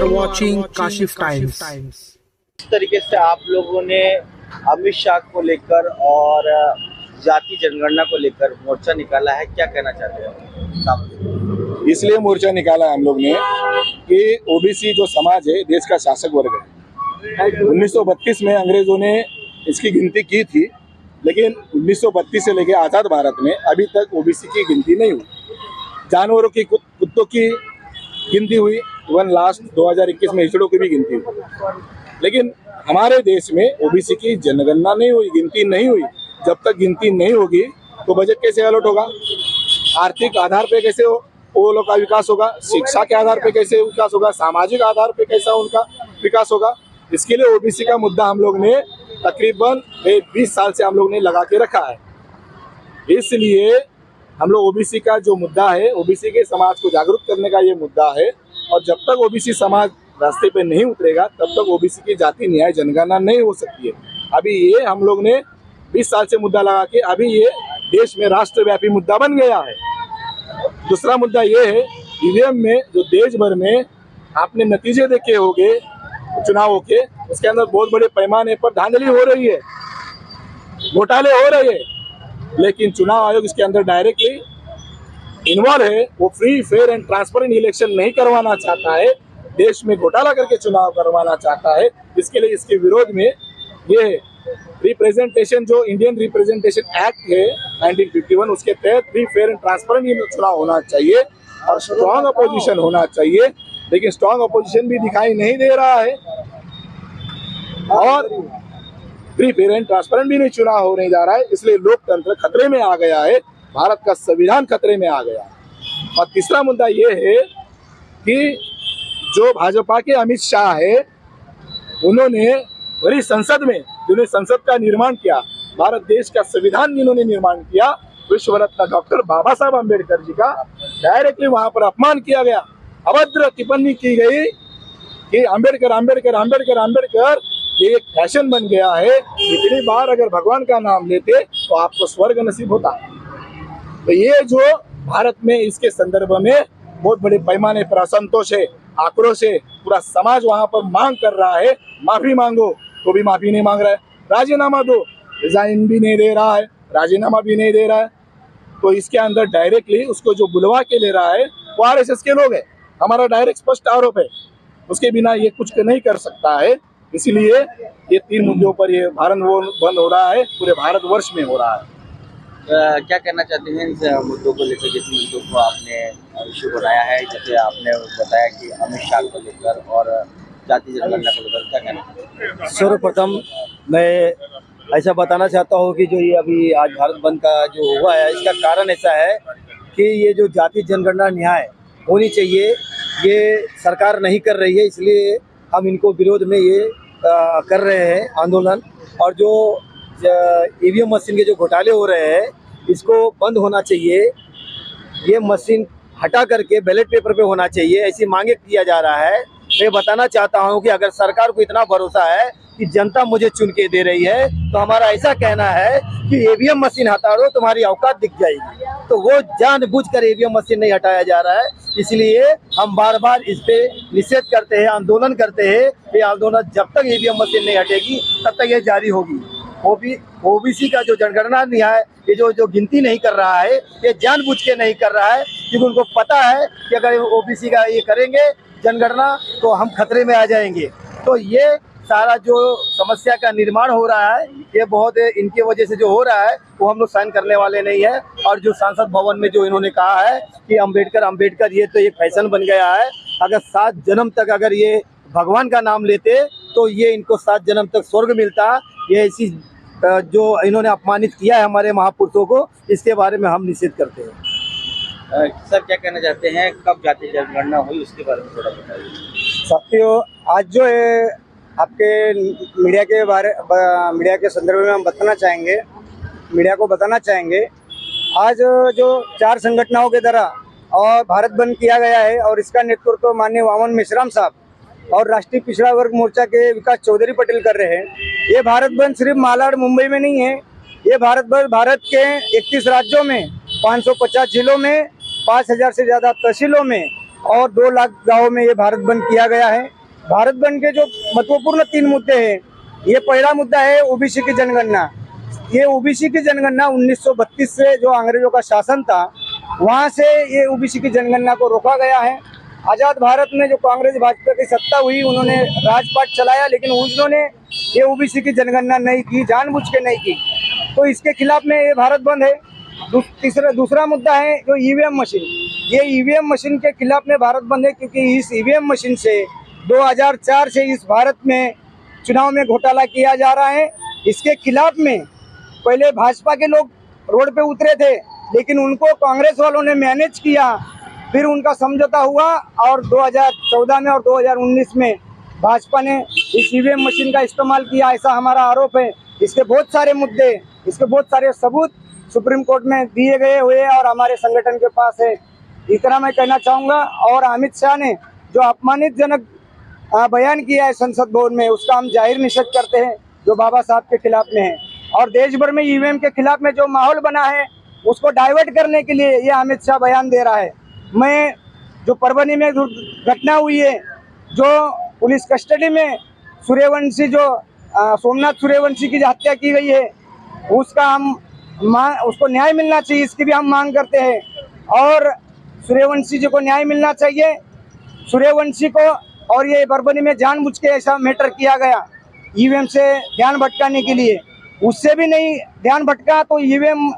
watching Kashif Times. इस तरीके से आप लोगों ने अमित शाह को लेकर और जाति जनगणना को लेकर मोर्चा निकाला है, क्या कहना चाहते हैं? इसलिए मोर्चा निकाला हम लोग ने कि ओबीसी जो समाज है देश का शासक वर्ग है। 1932 में अंग्रेजों ने इसकी गिनती की थी, लेकिन 1932 से लेकर आज़ाद भारत में अभी तक ओबीसी की गिनती नहीं हुई। जानवरों की, कुत्तों की गिनती हुई, इवन लास्ट 2021 में हिजड़ों की भी गिनती हुई, लेकिन हमारे देश में ओबीसी की जनगणना नहीं हुई, गिनती नहीं हुई। जब तक गिनती नहीं होगी तो बजट कैसे अलॉट होगा, आर्थिक आधार पे कैसे वो लोग का विकास होगा, शिक्षा के आधार पे कैसे विकास होगा, सामाजिक आधार पे कैसा उनका विकास होगा। इसके लिए ओबीसी का मुद्दा हम लोग ने तकरीबन 20 साल से हम लोग ने लगा के रखा है। इसलिए हम लोग ओबीसी का जो मुद्दा है, ओबीसी के समाज को जागरूक करने का ये मुद्दा है, और जब तक ओबीसी समाज रास्ते पे नहीं उतरेगा तब तक ओबीसी की जाति न्याय जनगणना नहीं हो सकती है। अभी ये हम लोग ने 20 साल से मुद्दा लगा के अभी ये देश में राष्ट्रव्यापी मुद्दा बन गया है। दूसरा मुद्दा ये है, ईवीएम में जो देश भर में आपने नतीजे देखे होंगे चुनावों के, उसके अंदर बहुत बड़े पैमाने पर धांधली हो रही है, घोटाले हो रहे हैं, लेकिन चुनाव आयोग इसके अंदर डायरेक्टली इन्वॉल्व है। वो free, fair and transparent election नहीं करवाना चाहता है, देश में घोटाला करके चुनाव करवाना चाहता है। इसके लिए इसके विरोध में ये रिप्रेजेंटेशन, जो इंडियन रिप्रेजेंटेशन एक्ट है 1951, उसके तहत फ्री, फेयर एंड ट्रांसपेरेंट चुनाव होना चाहिए और स्ट्रॉन्ग अपोजिशन होना चाहिए, लेकिन स्ट्रॉन्ग अपोजिशन भी दिखाई नहीं दे रहा है और फ्री, फेयर एंड ट्रांसपेरेंट भी नहीं चुनाव हो नहीं जा रहा है। इसलिए लोकतंत्र खतरे में आ गया है, भारत का संविधान खतरे में आ गया है। और तीसरा मुद्दा ये है कि जो भाजपा के अमित शाह है, उन्होंने पूरी संसद में, जिन्होंने संसद का निर्माण किया, भारत देश का संविधान जिन्होंने निर्माण किया, विश्व रत्न डॉक्टर बाबा साहब अम्बेडकर जी का डायरेक्टली वहां पर अपमान किया गया, अभद्र टिप्पणी की गई कि अम्बेडकर अम्बेडकर अम्बेडकर अम्बेडकर। ये एक फैशन बन गया है, इतनी बार अगर भगवान का नाम लेते तो आपको स्वर्ग नसीब होता। तो ये जो भारत में इसके संदर्भ में बहुत बड़े पैमाने पर असंतोष है, आक्रोश है, पूरा समाज वहां पर मांग कर रहा है, माफी मांगो, तो भी माफी नहीं मांग रहा है, राजीनामा दो, रिजाइन भी नहीं दे रहा है, राजीनामा भी नहीं दे रहा है। तो इसके अंदर डायरेक्टली उसको जो बुलवा के ले रहा है वो आरएसएस के लोग है, हमारा डायरेक्ट स्पष्ट आरोप है। उसके बिना ये कुछ नहीं कर सकता है। इसीलिए ये 3 मुद्दों पर ये भारत बंद हो रहा है, पूरे भारतवर्ष में हो रहा है। क्या कहना चाहते हैं इस मुद्दों को लेकर, जिस मुद्दों को आपने इशू बनाया है, जैसे आपने बताया कि अमित शाह को लेकर और जाति जनगणना को लेकर, क्या कहना? सर्वप्रथम मैं ऐसा बताना चाहता हूँ कि जो ये अभी आज भारत बंद का जो हुआ है, इसका कारण ऐसा है कि ये जो जाति जनगणना न्याय होनी चाहिए, ये सरकार नहीं कर रही है, इसलिए हम इनको विरोध में ये कर रहे हैं आंदोलन। और जो ईवीएम मशीन के जो घोटाले हो रहे हैं, इसको बंद होना चाहिए, ये मशीन हटा करके बैलेट पेपर पे होना चाहिए, ऐसी मांगे किया जा रहा है। मैं बताना चाहता हूं कि अगर सरकार को इतना भरोसा है कि जनता मुझे चुन के दे रही है, तो हमारा ऐसा कहना है कि ईवीएम मशीन हटा दो, तुम्हारी औकात दिख जाएगी। तो वो जानबूझकर ईवीएम मशीन नहीं हटाया जा रहा है, इसलिए हम बार बार इस पे निषेध करते हैं, आंदोलन करते हैं। ये आंदोलन जब तक ईवीएम मशीन नहीं हटेगी तब तक ये जारी होगी। ओबीसी का जो जनगणना न्याय, ये जो गिनती नहीं कर रहा है, ये जानबूझ के नहीं कर रहा है, क्योंकि उनको पता है कि अगर ओबीसी का ये करेंगे जनगणना तो हम खतरे में आ जाएंगे। तो ये सारा जो समस्या का निर्माण हो रहा है, ये बहुत इनके वजह से जो हो रहा है वो हम लोग साइन करने वाले नहीं है। और जो संसद भवन में जो इन्होंने कहा है कि अम्बेडकर अम्बेडकर, ये तो एक फैशन बन गया है। अगर 7 जन्म तक अगर ये भगवान का नाम लेते तो ये इनको 7 जन्म तक स्वर्ग मिलता। ये ऐसी जो इन्होंने अपमानित किया है हमारे महापुरुषों को, इसके बारे में हम निषेध करते हैं। सर क्या कहना चाहते हैं, कब जाति जनगणना हुई उसके बारे में थोड़ा बताइए। साथियों, आज जो है आपके मीडिया के संदर्भ में हम मीडिया को बताना चाहेंगे, आज जो 4 संगठनों के द्वारा और भारत बंद किया गया है, और इसका नेतृत्व माननीय वामन मेश्राम साहब और राष्ट्रीय पिछड़ा वर्ग मोर्चा के विकास चौधरी पटेल कर रहे हैं। ये भारत बंद सिर्फ मालाड मुंबई में नहीं है, ये भारत बंद भारत के 31 राज्यों में 550 जिलों में 5000 से ज़्यादा तहसीलों में और 2 लाख गाँवों में ये भारत बंद किया गया है। भारत बंद के जो महत्वपूर्ण 3 मुद्दे हैं, ये पहला मुद्दा है ओबीसी की जनगणना। ये ओबीसी की जनगणना 1932 से जो अंग्रेजों का शासन था, वहां से ये ओबीसी की जनगणना को रोका गया है। आजाद भारत में जो कांग्रेस भाजपा की सत्ता हुई, उन्होंने राजपाट चलाया, लेकिन उन्होंने ये ओबीसी की जनगणना नहीं की, जानबूझ के नहीं की, तो इसके खिलाफ में ये भारत बंद है। दूसरा मुद्दा है जो ईवीएम मशीन। ये ईवीएम मशीन के खिलाफ में भारत बंद है, क्योंकि इस ईवीएम मशीन से 2004 से इस भारत में चुनाव में घोटाला किया जा रहा है। इसके खिलाफ में पहले भाजपा के लोग रोड पे उतरे थे, लेकिन उनको कांग्रेस वालों ने मैनेज किया, फिर उनका समझौता हुआ और 2014 में और 2019 में भाजपा ने इस ईवीएम मशीन का इस्तेमाल किया, ऐसा हमारा आरोप है। इसके बहुत सारे मुद्दे, इसके बहुत सारे सबूत सुप्रीम कोर्ट में दिए गए हुए और हमारे संगठन के पास है। इतना मैं कहना चाहूँगा। और अमित शाह ने जो अपमानितजनक बयान किया है संसद भवन में, उसका हम जाहिर निषेध करते हैं, जो बाबा साहब के खिलाफ में है। और देश भर में ईवीएम के खिलाफ में जो माहौल बना है, उसको डाइवर्ट करने के लिए ये अमित शाह बयान दे रहा है। मैं जो परभनी में घटना हुई है, जो पुलिस कस्टडी में सूर्यवंशी जो सोमनाथ सूर्यवंशी की जो हत्या की गई है, उसका हम उसको न्याय मिलना चाहिए, इसकी भी हम मांग करते हैं। और सूर्यवंशी जी को न्याय मिलना चाहिए, सूर्यवंशी को। और ये परभनी में जानबूझ के ऐसा मैटर किया गया ईवीएम से ध्यान भटकाने के लिए, उससे भी नहीं ध्यान भटका तो ईवीएम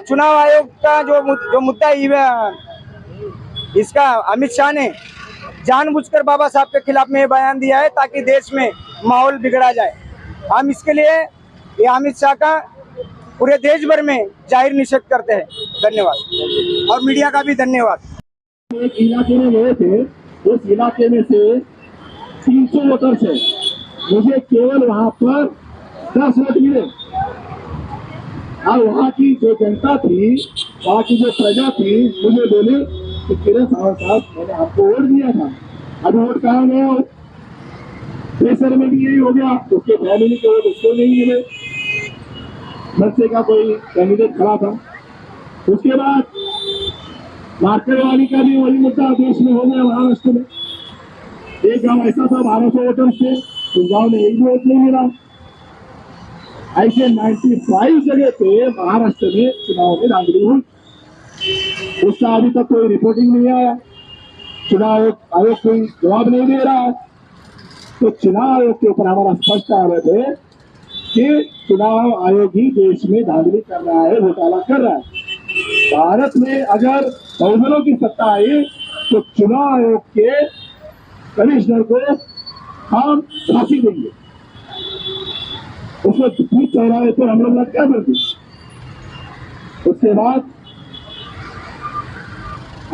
चुनाव आयोग का जो मुद्दा ईवीएम, इसका अमित शाह ने जानबूझकर बाबा साहब के खिलाफ में बयान दिया है, ताकि देश में माहौल बिगड़ा जाए। हम इसके लिए ये अमित शाह का पूरे देश भर में जाहिर निषेध करते हैं। धन्यवाद। और मीडिया का भी धन्यवाद। एक इलाके में गए थे, उस इलाके में से 300 वोटर्स है, मुझे केवल वहां पर 10 वोट मिले। और वहाँ की जो जनता थी, वहाँ की जो प्रजा थी, मुझे बोले कि किरण साहब मैंने आपको वोट दिया था, अभी वोट कहाँ गया हो? प्रेशर में भी यही हो गया, उसके फैमिली के वोट उसको नहीं मिले, बच्चे का कोई कैंडिडेट खड़ा था। उसके बाद मार्केटवाली का भी वही मुद्दा देश में हो गया। महाराष्ट्र में एक गांव ऐसा था, 1200 वोटर्स थे, उस गांव में एक भी वोट नहीं मिला। ऐसे 95 जगह पे महाराष्ट्र में चुनाव में धांधली हुई, उसका अभी तक कोई रिपोर्टिंग नहीं आया, चुनाव आयोग कोई जवाब नहीं दे रहा है। तो चुनाव आयोग के ऊपर हमारा स्पष्ट आरोप है कि चुनाव आयोग ही देश में धांधली कर रहा है, घोटाला कर रहा है। भारत में अगर बहुजनों की सत्ता आई तो चुनाव आयोग के कमिश्नर को हम फांसी देंगे। उसको ठीक चौराहे पर हम लोग क्या कर दी। उसके बाद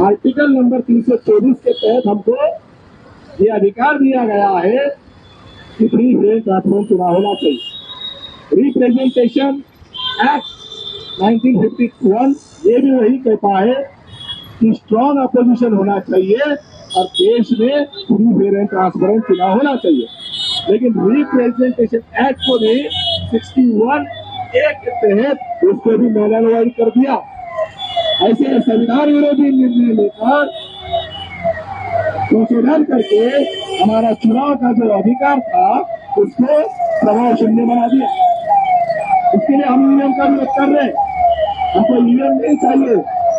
आर्टिकल नंबर 324 के तहत हमको ये अधिकार दिया गया है कि फ्री फेयर ट्रांसपेरेंट चुनाव होना चाहिए। रिप्रेजेंटेशन एक्ट 1951 ये भी वही कहता है कि स्ट्रॉन्ग अपोजिशन होना चाहिए और देश में फ्री फेयर एंड ट्रांसपेरेंट चुनाव होना चाहिए। लेकिन रिप्रेजेंटेशन एक्ट को भी 61 एक के तहत उसको भी नॉनअलाइड कर दिया। ऐसे संविधान विरोधी निर्णय लेकर संशोधन करके हमारा चुनाव का जो अधिकार था उसको प्रभाव शून्य बना दिया। इसके लिए हम ईवीएम का विरोध कर रहे हैं। हमको ईवीएम नहीं चाहिए।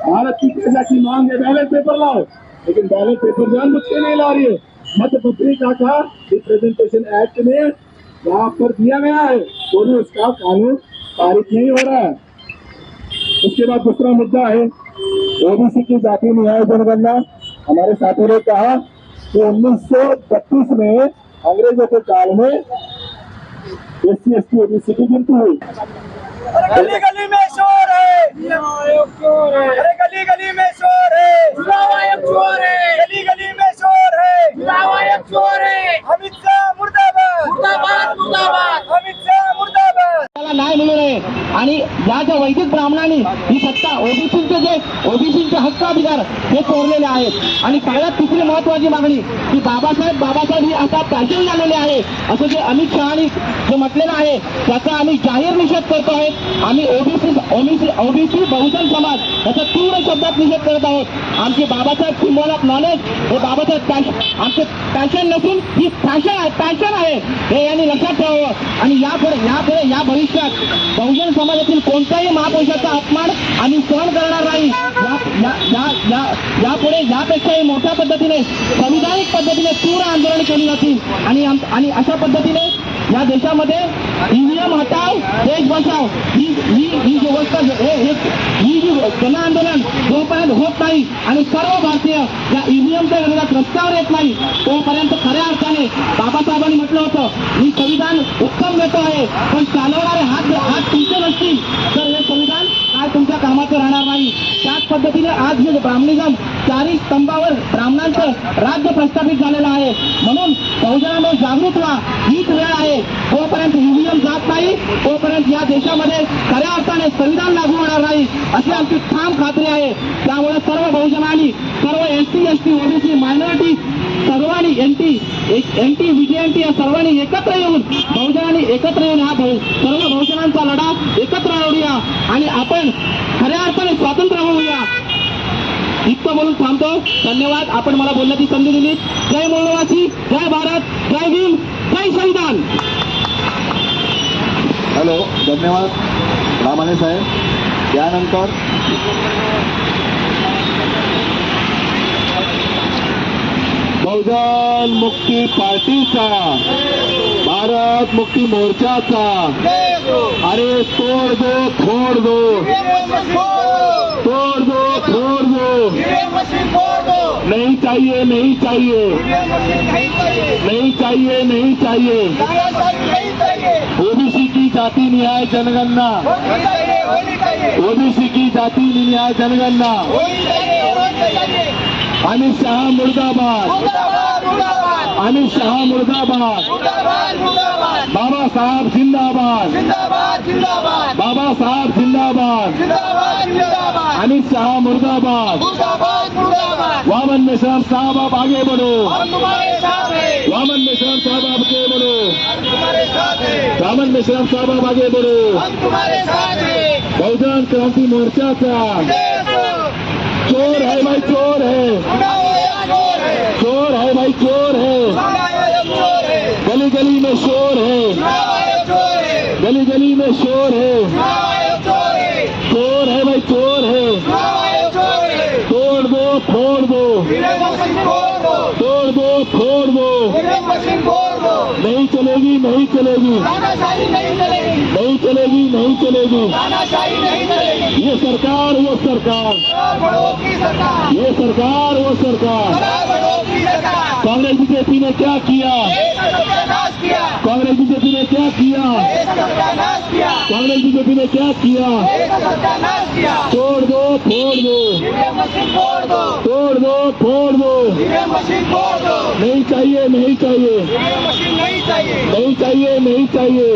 भारत की प्रजा की मांग है बैलेट पेपर लाओ, लेकिन बैलेट पेपर जानबूझ के नहीं ला रही है। मत पत्रिका का रिप्रेजेंटेशन एक्ट में वहां पर दिया गया है, तो भी उसका कानून पारित नहीं हो रहा है। उसके बाद दूसरा मुद्दा है ओबीसी की जाति न्याय जनगणना। हमारे साथियों ने कहा कि 1932 में अंग्रेजों के काल में SC ST ओबीसी की गिनती हुई। गली गली में शोर है, अरे गली गली में शोर है, गली गली में शोर है। अमित शाह मुर्दाबाद, अमित शाह मुर्दाबाद। न्याय मिळू नये आणि या ज्या वैदिक ब्राह्मणांनी ही सत्ता ओबीसीचे हक्क अधिकार हे चोरलेले आहेत. आणि सगळ्यात तिसरी महत्वाची मागणी की बाबासाहेब ही आता पॅशन झालेले आहे असं जे अमित शहानी जे म्हटलेलं आहे त्याचा आम्ही जाहीर निषेध करतो आहोत. आम्ही ओबीसी बहुजन समाज याचा तीव्र शब्दात निषेध करत आहोत. आमचे बाबासाहेब सिम्बॉल ऑफ नॉलेज हे बाबासाहेब आमचे पॅशन नसून ही पॅशन आहे हे यांनी लक्षात ठेवावं. आणि यापुढे या भविष्यात बहुजन समाजातील कोणत्याही महापुरुषाचा अपमान आम्ही सहन करणार नाही. यापुढे यापेक्षाही मोठ्या पद्धतीने संविधानिक पद्धतीने तीव्र आंदोलन केली जातील. आणि अशा पद्धतीने या देशामध्ये ईव्हीएम हटाव देश बचाव ही जी गोष्ट ही जी जन आंदोलन जोपर्यंत होत नाही आणि सर्व भारतीय या ईव्हीएमच्या विरोधात रस्त्यावर येत नाही तोपर्यंत खऱ्या अर्थाने बाबासाहेबांनी म्हटलं होतं मी संविधान उत्तम देतो आहे पण चालवणारे हात तुमचे नसतील तर हे संविधान काय तुमच्या कामाचं राहणार नाही. त्याच पद्धतीने आज जे ब्राह्मणिझम चारी स्तंभावर ब्राह्मणांचं राज्य प्रस्थापित झालेलं आहे. म्हणून बहुजनांनो जागृत व्हा. हीच वेळ आहे. तोपर्यंत ईव्हीएम जात नाही तोपर्यंत या देशामध्ये खऱ्या अर्थाने संविधान लागू होणार नाही अशी आमची ठाम खात्री आहे. त्यामुळे सर्व बहुजनांनी सर्व SC ओबीसी मायनॉरिटी सर्वांनी एनटी VJNT या सर्वांनी एकत्र येऊन बहुजनांनी एकत्र येऊन हा सर्व बहुजनांचा लढा एकत्र लढूया आणि आपण खऱ्या अर्थाने स्वातंत्र्य होऊया. इतकं बोलून थांबतो. धन्यवाद. आपण मला बोलण्याची संधी दिली. जय मूळवासी, जय भारत, जय भीम, जय संविधान. हॅलो, धन्यवाद रामाने साहेब. यानंतर बहुजन मुक्ती पार्टीचा, भारत मुक्ती मोर्चाचा अरे तोड दो फोड़ दो, तोड़ दो फोड़ दो, नहीं चाहिए नहीं चाहिए नहीं चाहिए नहीं चाहिए. ओबीसी की जाति न्याय जनगणना, ओबीसी की जाति न्याय जनगणना. अमित शाह मुर्दाबाद, अमित शाह मुर्दाबाद, बाबा साहब जिंदाबाद, बाबा साहब जिंदाबाद, अमित शाह मुर्दाबाद. वामन मेश्राम साहब आप आगे बढ़ो, वामन मेश्राम साहब आप आगे बढ़ो, वामन मेश्राम साहब आप आगे बढ़ो. बहुजन क्रांति मोर्चाचा चोर है भाई, चोर है, चोर है भाई, चोर है. गली गली में शोर है, गली गली में शोर है. चोर है भाई, चोर है. तोड़ दो फोड़ दो, तोड़ दो फोड़ दो. नहीं चलेगी नहीं चलेगी नहीं चलेगी नहीं चलेगी. ये सरकार वो सरकार, ये सरकार वो सरकार. कांग्रेस बीजेपी ने क्या किया, कांग्रेस बीजेपी ने क्या किया, कांग्रेस बीजेपी ने क्या किया. तोड़ दो फोड़ दो, तोड़ दो फोड़ दो. नहीं चाहिए नहीं चाहिए नहीं चाहिए नहीं चाहिए.